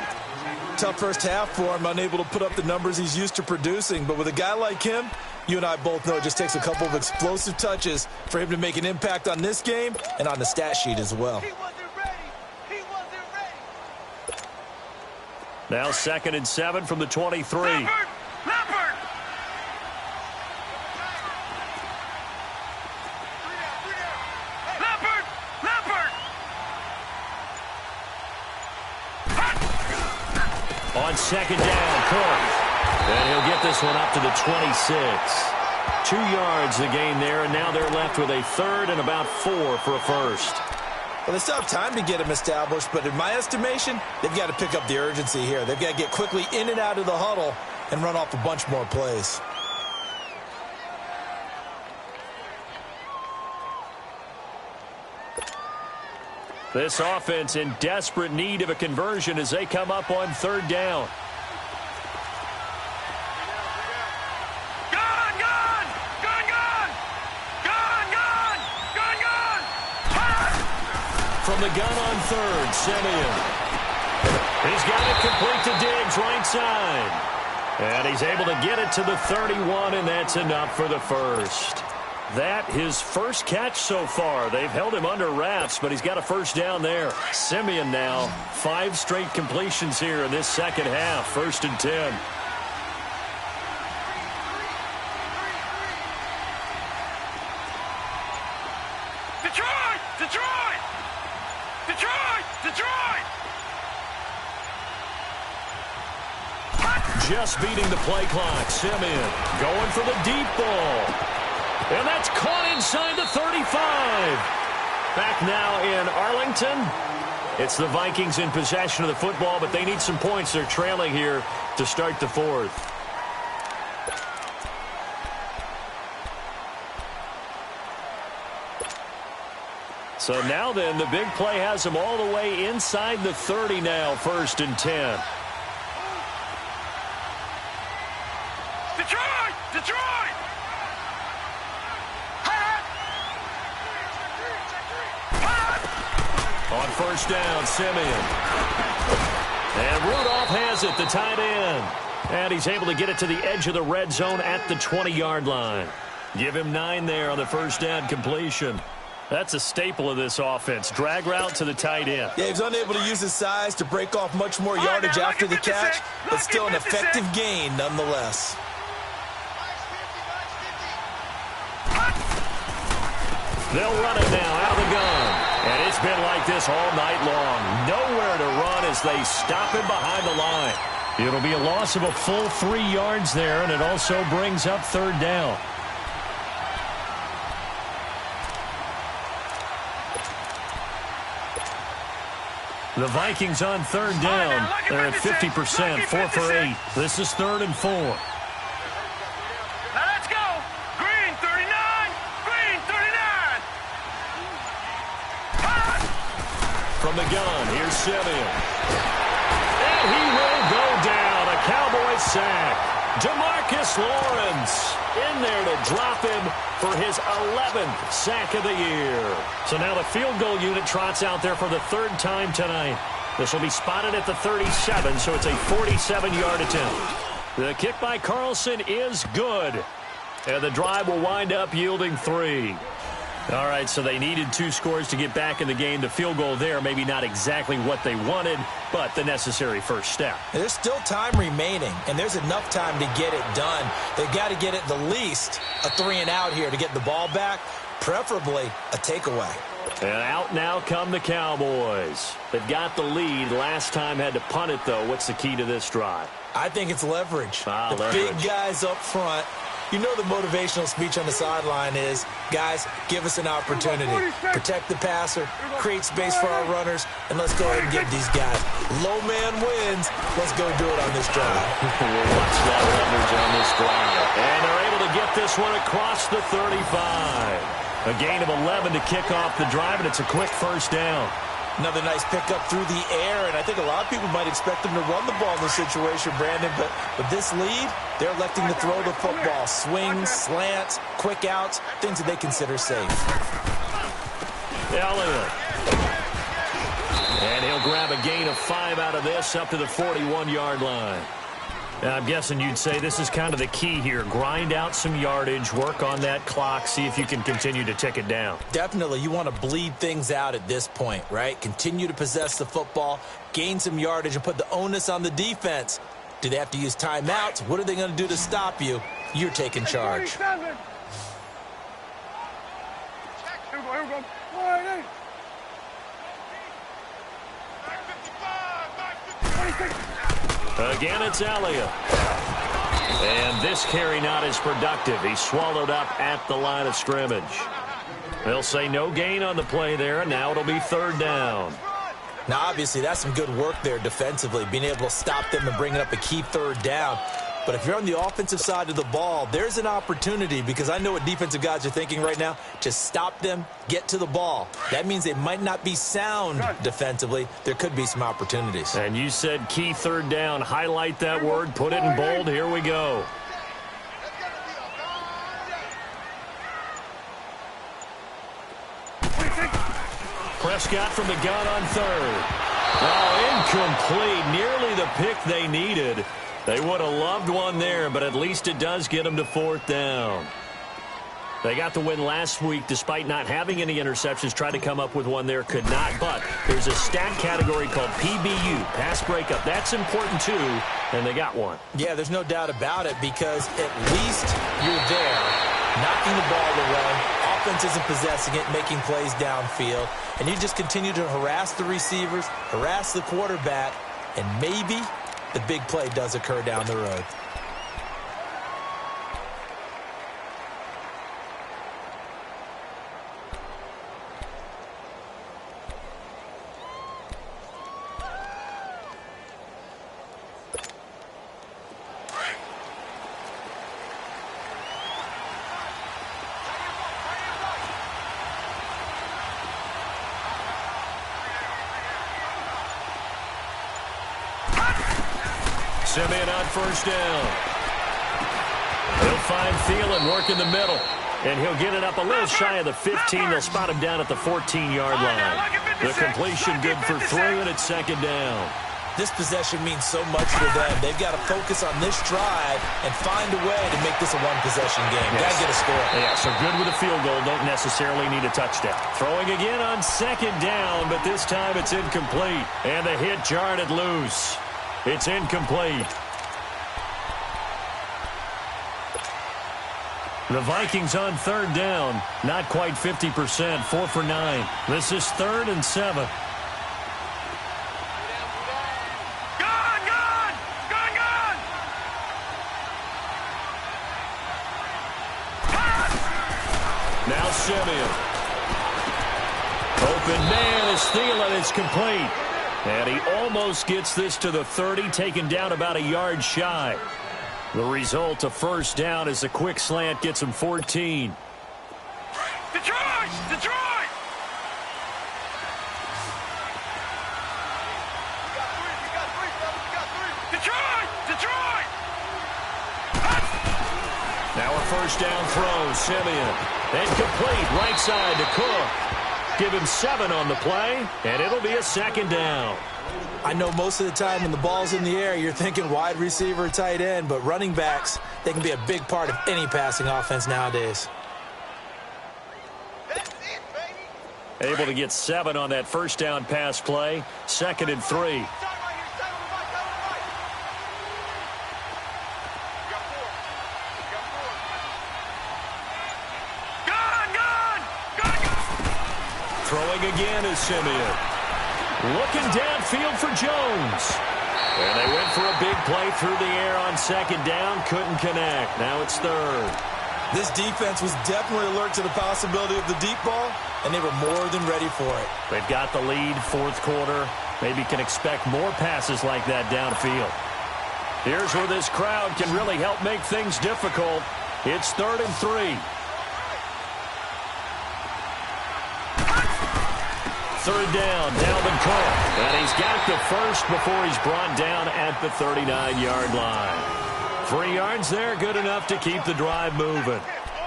Tough first half for him, unable to put up the numbers he's used to producing. But with a guy like him, you and I both know it just takes a couple of explosive touches for him to make an impact on this game and on the stat sheet as well. He wasn't ready. He wasn't ready. Now 2nd and 7 from the 23. Leopard! On 2nd down, Cook. And he'll get this one up to the 26. 2 yards the gain there, and now they're left with a third and about 4 for a first. Well, they still have time to get him established, but in my estimation, they've got to pick up the urgency here. They've got to get quickly in and out of the huddle and run off a bunch more plays. This offense in desperate need of a conversion as they come up on 3rd down. From the gun on 3rd, Simeon. He's got it complete to Diggs, right side. And he's able to get it to the 31, and that's enough for the first. That his first catch so far. They've held him under wraps, but he's got a first down there. Simeon now, 5 straight completions here in this second half. 1st and 10. Just beating the play clock. Simeon going for the deep ball. And that's caught inside the 35. Back now in Arlington. It's the Vikings in possession of the football, but they need some points. They're trailing here to start the 4th. So now then, the big play has them all the way inside the 30 now. 1st and 10. Detroit! On 1st down, Simeon. And Rudolph has it, the tight end. And he's able to get it to the edge of the red zone at the 20-yard line. Give him 9 there on the 1st down completion. That's a staple of this offense. Drag route to the tight end. Yeah, he's unable to use his size to break off much more yardage after the catch, but still an effective gain nonetheless. They'll run it now out of the gun. And it's been like this all night long. Nowhere to run as they stop him behind the line. It'll be a loss of a full 3 yards there, and it also brings up 3rd down. The Vikings on 3rd down. They're at 50%, 4 for 8. This is 3rd and 4. From the gun, here's Simeon. And he will go down. A Cowboys sack. DeMarcus Lawrence in there to drop him for his 11th sack of the year. So now the field goal unit trots out there for the 3rd time tonight. This will be spotted at the 37, so it's a 47-yard attempt. The kick by Carlson is good. And the drive will wind up yielding 3. All right, so they needed 2 scores to get back in the game. The field goal there, maybe not exactly what they wanted, but the necessary first step. There's still time remaining, and there's enough time to get it done. They've got to get at the least a 3-and-out here to get the ball back, preferably a takeaway. And out now come the Cowboys. They've got the lead. Last time had to punt it, though. What's the key to this drive? I think it's leverage. Leverage. Big guys up front. You know the motivational speech on the sideline is, guys, give us an opportunity. Protect the passer, create space for our runners, and let's go ahead and get these guys. Low man wins. Let's go do it on this drive. We'll watch that leverage on this drive. And they're able to get this one across the 35. A gain of 11 to kick off the drive, and it's a quick first down. Another nice pickup through the air, and I think a lot of people might expect them to run the ball in this situation, Brandon, but with this lead, they're electing to throw the football. Swings, slants, quick outs, things that they consider safe. Elliott. And he'll grab a gain of 5 out of this up to the 41-yard line. Now, I'm guessing you'd say this is kind of the key here. Grind out some yardage, work on that clock, see if you can continue to tick it down. Definitely. You want to bleed things out at this point, right? Continue to possess the football, gain some yardage, and put the onus on the defense. Do they have to use timeouts? What are they going to do to stop you? You're taking charge. Here we go. Again, it's Elliott. And this carry not as productive. He swallowed up at the line of scrimmage. They'll say no gain on the play there, and now it'll be third down. Now, obviously, that's some good work there defensively, being able to stop them and bringing up a key third down. But if you're on the offensive side of the ball, there's an opportunity, because I know what defensive guys are thinking right now. Just stop them, get to the ball. That means they might not be sound defensively. There could be some opportunities. And you said key third down. Highlight that word, put it in bold. Here we go. Prescott from the gun on third. Oh, incomplete. Nearly the pick they needed. They would have loved one there, but at least it does get them to fourth down. They got the win last week despite not having any interceptions. Tried to come up with one there, could not. But there's a stat category called PBU, pass breakup. That's important too, and they got one. Yeah, there's no doubt about it, because at least you're there, knocking the ball away. Offense isn't possessing it, making plays downfield. And you just continue to harass the receivers, harass the quarterback, and maybe the big play does occur down the road. Simeon on first down. He'll find Thielen work in the middle. And he'll get it up a little shy of the 15. They'll spot him down at the 14-yard line. The completion good for 3, and it's second down. This possession means so much for them. They've got to focus on this drive and find a way to make this a one-possession game. Yes. Got to get a score. Yeah, so good with a field goal. Don't necessarily need a touchdown. Throwing again on second down, but this time it's incomplete. And the hit jarred it loose. It's incomplete. The Vikings on third down. Not quite 50%. 4 for 9. This is 3rd and 7. Now Simeon. Open man is Thielen. It's complete. And he almost gets this to the 30, taken down about a yard shy. The result, a first down, as a quick slant gets him 14. Detroit! Detroit! Detroit! Detroit! Now a first down throw. Simeon. Incomplete. Right side to Cook. Give him 7 on the play, and it'll be a second down. I know most of the time when the ball's in the air, you're thinking wide receiver, tight end, but running backs, they can be a big part of any passing offense nowadays. Able to get 7 on that first down pass play. 2nd and 3. Throwing again is Simeon. Looking downfield for Jones. And they went for a big play through the air on second down. Couldn't connect. Now it's 3rd. This defense was definitely alert to the possibility of the deep ball, and they were more than ready for it. They've got the lead, 4th quarter. Maybe can expect more passes like that downfield. Here's where this crowd can really help make things difficult. It's 3rd and 3. 3rd down, Dalvin Cook. And he's got the first before he's brought down at the 39-yard line. 3 yards there, good enough to keep the drive moving.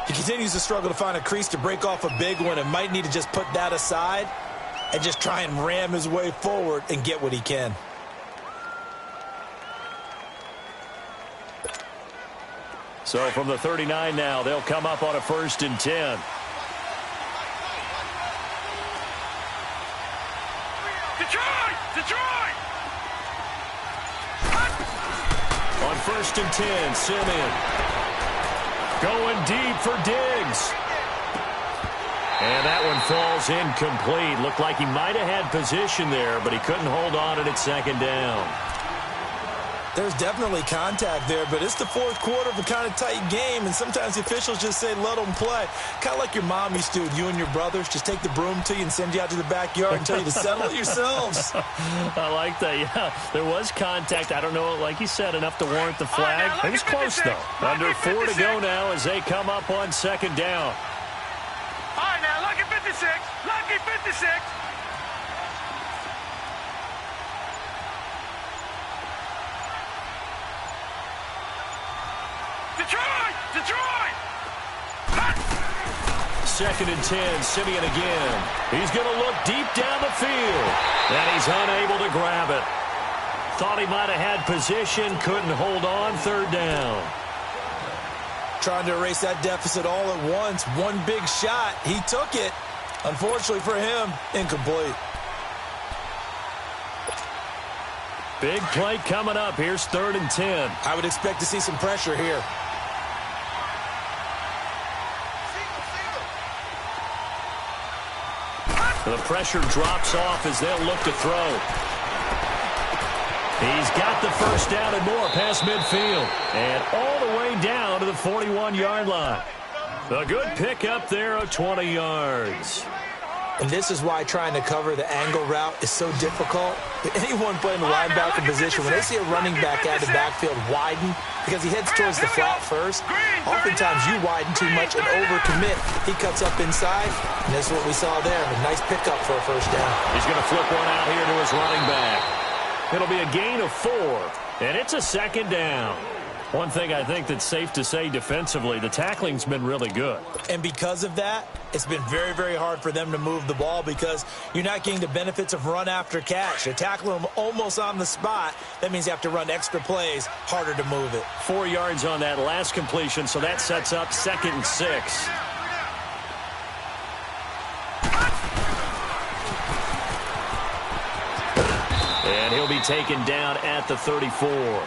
He continues to struggle to find a crease to break off a big one, and might need to just put that aside and just try and ram his way forward and get what he can. So from the 39 now, they'll come up on a 1st and 10. Detroit! Detroit! On 1st and 10, Simeon. Going deep for Diggs. And that one falls incomplete. Looked like he might have had position there, but he couldn't hold on, and it's 2nd down. There's definitely contact there, but it's the fourth quarter of a kind of tight game, and sometimes the officials just say, let them play. Kind of like your mom used to, you and your brothers, just take the broom to you and send you out to the backyard and tell you to settle it yourselves. I like that, yeah. There was contact. I don't know, like you said, enough to warrant the flag. It was close, though. Under 4 to go now as they come up on second down. All right, now, lucky 56. Lucky 56. Detroit! Detroit! Second and 10, Simeon again. He's going to look deep down the field, and he's unable to grab it. Thought he might have had position, couldn't hold on, third down. Trying to erase that deficit all at once. One big shot. He took it. Unfortunately for him, incomplete. Big play coming up. Here's third and 10. I would expect to see some pressure here. The pressure drops off as they'll look to throw. He's got the first down and more past midfield. And all the way down to the 41-yard line. A good pickup there of 20 yards. And this is why trying to cover the angle route is so difficult. Anyone playing the linebacker position, when they see a running back out of the backfield widen, because he heads towards the flat first, oftentimes you widen too much and overcommit. He cuts up inside, and this is what we saw there. A nice pickup for a first down. He's going to flip one out here to his running back. It'll be a gain of 4, and it's a second down. One thing I think that's safe to say defensively, the tackling's been really good. And because of that, it's been very, very hard for them to move the ball because you're not getting the benefits of run after catch. They're tackling them almost on the spot. That means you have to run extra plays, harder to move it. 4 yards on that last completion, so that sets up second and 6. And he'll be taken down at the 34.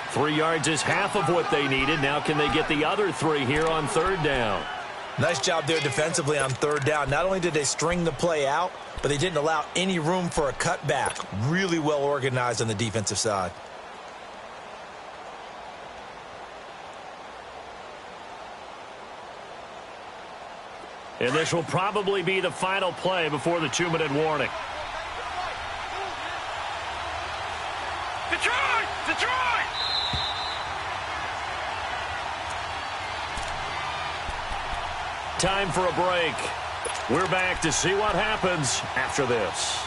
3 yards is half of what they needed. Now can they get the other 3 here on third down? Nice job there defensively on third down. Not only did they string the play out, but they didn't allow any room for a cutback. Really well organized on the defensive side. And this will probably be the final play before the 2-minute warning. Detroit! Detroit! Time for a break. We're back to see what happens after this.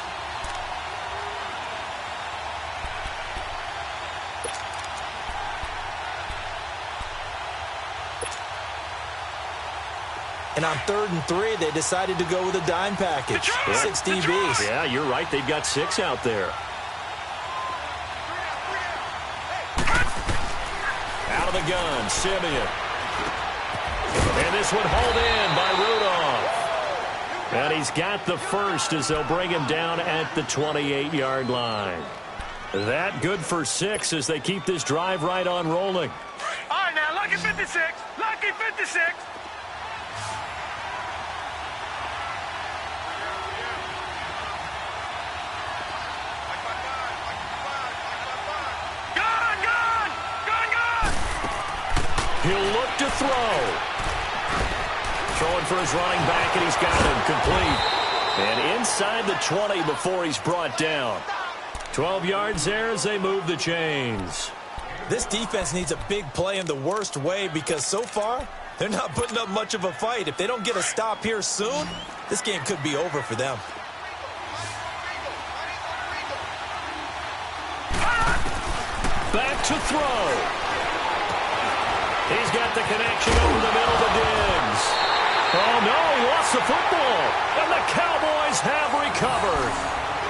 And on 3rd and 3, they decided to go with a dime package. 6 DBs. Yeah, you're right. They've got 6 out there. Out of the gun, Simeon. And this one hauled in by Rudolph. And he's got the first as they'll bring him down at the 28-yard line. That good for 6 as they keep this drive right on rolling. All right, now, lucky 56. Lucky 56. Gun, gun! Gun, gun! He'll look to throw. Throwing for his running back, and he's got him complete. And inside the 20 before he's brought down. 12 yards there as they move the chains. This defense needs a big play in the worst way because so far, they're not putting up much of a fight. If they don't get a stop here soon, this game could be over for them. Back to throw. He's got the connection over the middle to Diggs. Oh, no, he lost the football. And the Cowboys have recovered.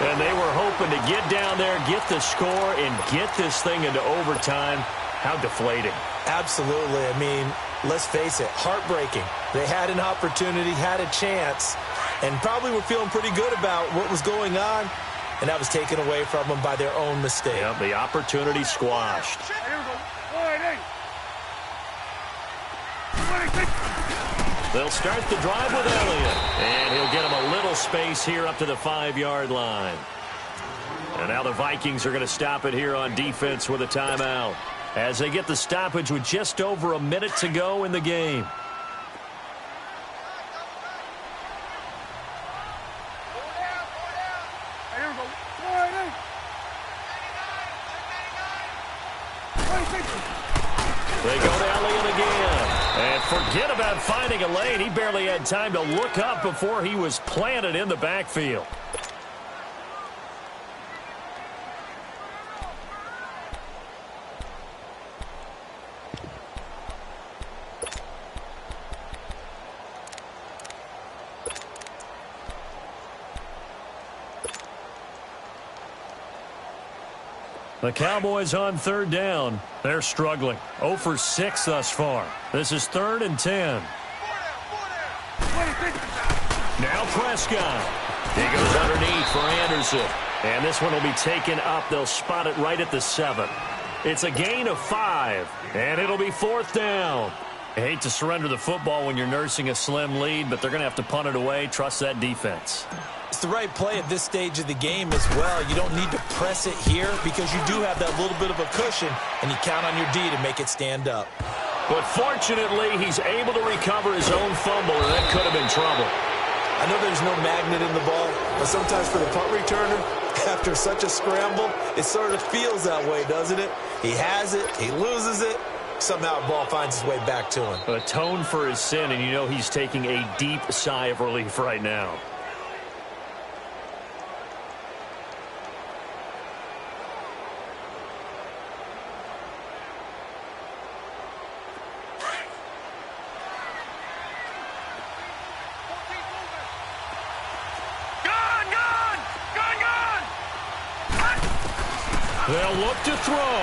And they were hoping to get down there, get the score, and get this thing into overtime. How deflating. Absolutely. I mean, let's face it, heartbreaking. They had an opportunity, had a chance, and probably were feeling pretty good about what was going on, and that was taken away from them by their own mistake. Yep, the opportunity squashed. Here we go. 4-8. They'll start the drive with Elliott. And he'll get him a little space here up to the 5-yard line. And now the Vikings are going to stop it here on defense with a timeout, as they get the stoppage with just over a minute to go in the game. They go to Elliott again. And forget about finding a lane. He barely had time to look up before he was planted in the backfield. The Cowboys on third down. They're struggling. 0 for 6 thus far. This is 3rd and 10. Now Prescott. He goes underneath for Anderson. And this one will be taken up. They'll spot it right at the 7. It's a gain of 5. And it'll be 4th down. I hate to surrender the football when you're nursing a slim lead, but they're going to have to punt it away. Trust that defense. It's the right play at this stage of the game as well. You don't need to press it here because you do have that little bit of a cushion, and you count on your D to make it stand up. But fortunately, he's able to recover his own fumble, and that could have been trouble. I know there's no magnet in the ball, but sometimes for the punt returner, after such a scramble, it sort of feels that way, doesn't it? He has it, he loses it, somehow the ball finds its way back to him. Atone for his sin, and you know he's taking a deep sigh of relief right now. They'll look to throw.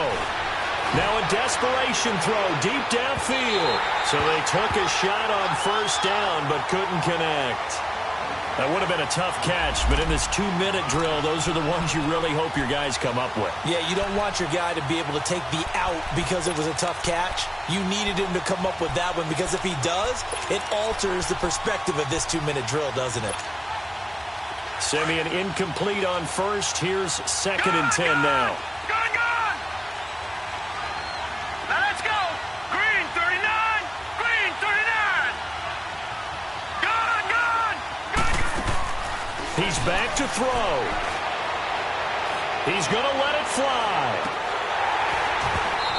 Now a desperation throw deep downfield. So they took a shot on 1st down but couldn't connect. That would have been a tough catch, but in this 2-minute drill, those are the ones you really hope your guys come up with. Yeah, you don't want your guy to be able to take the out because it was a tough catch. You needed him to come up with that one because if he does, it alters the perspective of this 2-minute drill, doesn't it? Simeon incomplete on 1st. Here's 2nd and 10 now. Let's go. Green 39. Green 39. Gone. He's back to throw. He's going to let it fly.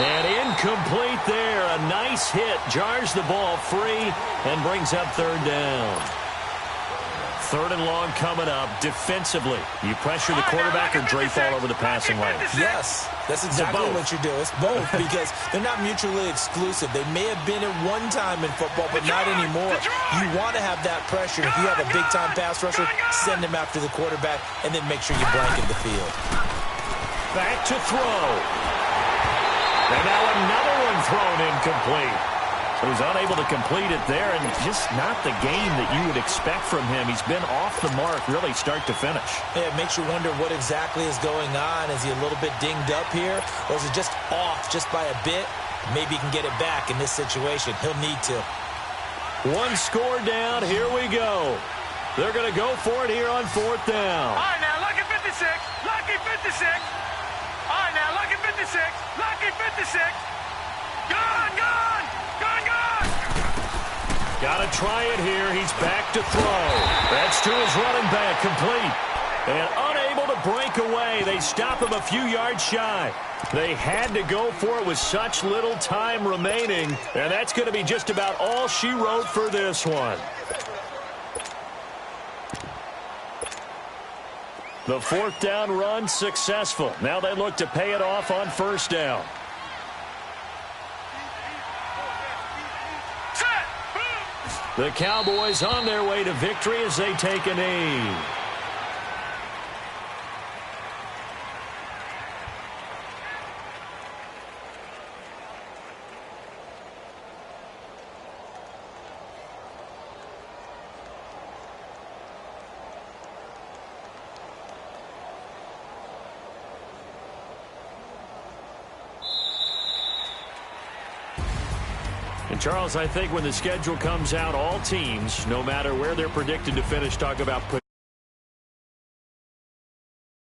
And incomplete there. A nice hit. Jars the ball free and brings up 3rd down. 3rd and long coming up. Defensively, you pressure the quarterback or drape all over the passing lane? Yes, that's exactly what you do. It's both because they're not mutually exclusive. They may have been at one time in football, but not anymore. You want to have that pressure. If you have a big-time pass rusher, send him after the quarterback, and then make sure you blanket the field. Back to throw. And now another one thrown incomplete. So he's unable to complete it there, and just not the game that you would expect from him. He's been off the mark, really start to finish. Yeah, it makes you wonder what exactly is going on. Is he a little bit dinged up here, or is it just off just by a bit? Maybe he can get it back in this situation. He'll need to. 1 score down. Here we go. They're going to go for it here on 4th down. All right, now, lucky 56. Lucky 56. All right, now, lucky 56. Lucky 56. Gone. Got to try it here. He's back to throw. That's to his running back, complete. And unable to break away. They stop him a few yards shy. They had to go for it with such little time remaining. And that's going to be just about all she wrote for this one. The 4th down run successful. Now they look to pay it off on 1st down. The Cowboys on their way to victory as they take a knee. And, Charles, I think when the schedule comes out, all teams, no matter where they're predicted to finish, talk about